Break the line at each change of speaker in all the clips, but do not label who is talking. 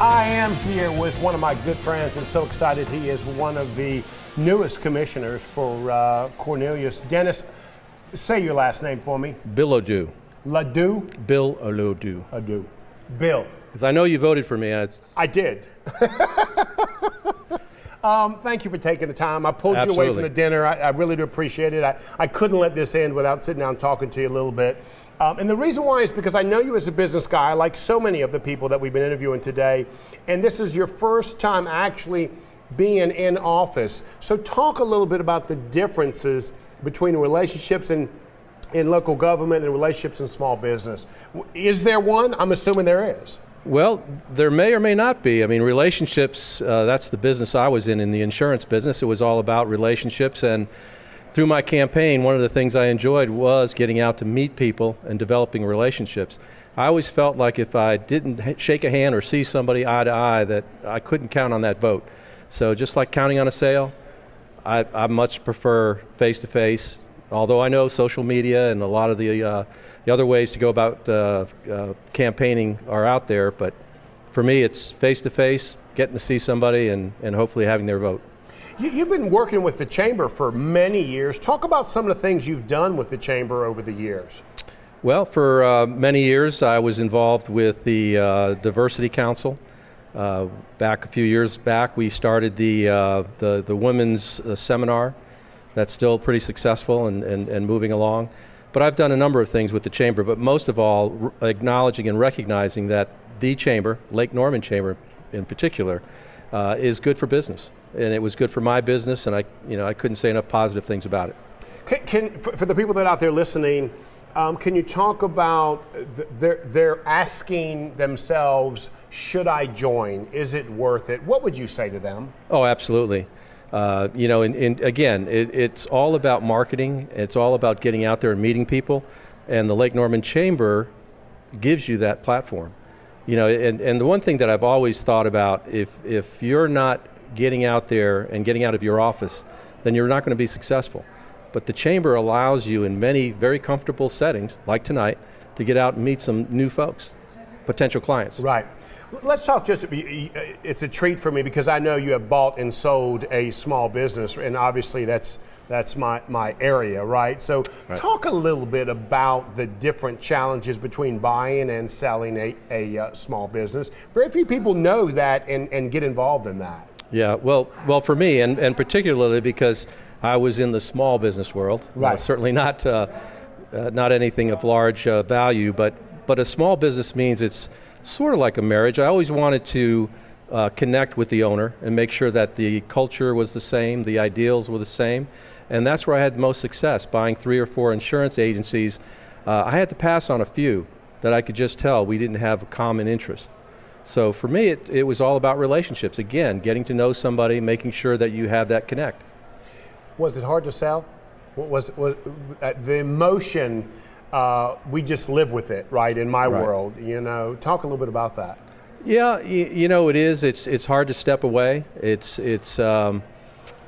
I am here with one of my good friends and so excited. He is one of the newest commissioners for Cornelius. Denis, say your last name for me.
Bilodeau.
Ledoux?
Bilodeau.
Ledoux. Bill.
Because I know you voted for me.
I did. Thank you for taking the time. I pulled
Absolutely.
you away from the dinner. I really do appreciate it. I couldn't let this end without sitting down and talking to you a little bit. And the reason why is because I know you as a business guy, like so many of the people that we've been interviewing today, and this is your first time actually being in office. So talk a little bit about the differences between relationships in local government and relationships in small business. Is there one? I'm assuming there is.
Well, there may or may not be. I mean, relationships, that's the business I was in the insurance business. It was all about relationships, and through my campaign, one of the things I enjoyed was getting out to meet people and developing relationships. I always felt like if I didn't shake a hand or see somebody eye to eye, that I couldn't count on that vote. So just like counting on a sale, I much prefer face-to-face, although I know social media and a lot of the other ways to go about campaigning are out there, but for me it's face-to-face, getting to see somebody and hopefully having their vote.
You've been working with the Chamber for many years. Talk about some of the things you've done with the Chamber over the years.
Well, for many years I was involved with the Diversity Council. Back a few years back we started the Women's Seminar. That's still pretty successful and moving along. But I've done a number of things with the Chamber, but most of all acknowledging and recognizing that the Chamber, Lake Norman Chamber in particular, is good for business. And it was good for my business, and I couldn't say enough positive things about it.
For the people that are out there listening, can you talk about they're asking themselves, should I join? Is it worth it? What would you say to them?
Oh, absolutely. Again, it's all about marketing. It's all about getting out there and meeting people, and the Lake Norman Chamber gives you that platform. And the one thing that I've always thought about, if you're not getting out there and getting out of your office, then you're not going to be successful. But the Chamber allows you in many very comfortable settings, like tonight, to get out and meet some new folks, potential clients.
Right. Let's talk it's a treat for me because I know you have bought and sold a small business, and obviously that's my area, right? So talk a little bit about the different challenges between buying and selling a small business. Very few people know that and get involved in that.
Yeah, well, for me, and particularly because I was in the small business world,
right.
Certainly not anything of large value, but a small business means it's sort of like a marriage. I always wanted to connect with the owner and make sure that the culture was the same, the ideals were the same, and that's where I had the most success, buying 3 or 4 insurance agencies. I had to pass on a few that I could just tell we didn't have a common interest. So for me, it was all about relationships. Again, getting to know somebody, making sure that you have that connect.
Was it hard to sell? Was the emotion? We just live with it, right? In my world, Talk a little bit about that.
Yeah, it is. It's hard to step away. It's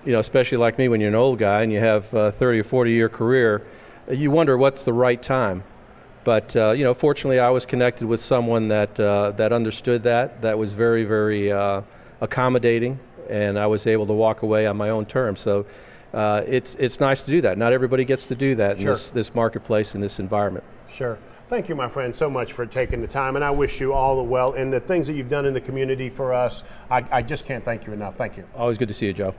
especially like me when you're an old guy and you have a 30 or 40 year career, you wonder what's the right time. But fortunately, I was connected with someone that understood that was very, very accommodating, and I was able to walk away on my own terms. So it's nice to do that. Not everybody gets to do that in this marketplace, in this environment.
Sure. Thank you, my friend, so much for taking the time, and I wish you all the well. And the things that you've done in the community for us, I just can't thank you enough. Thank you.
Always good to see you, Joe.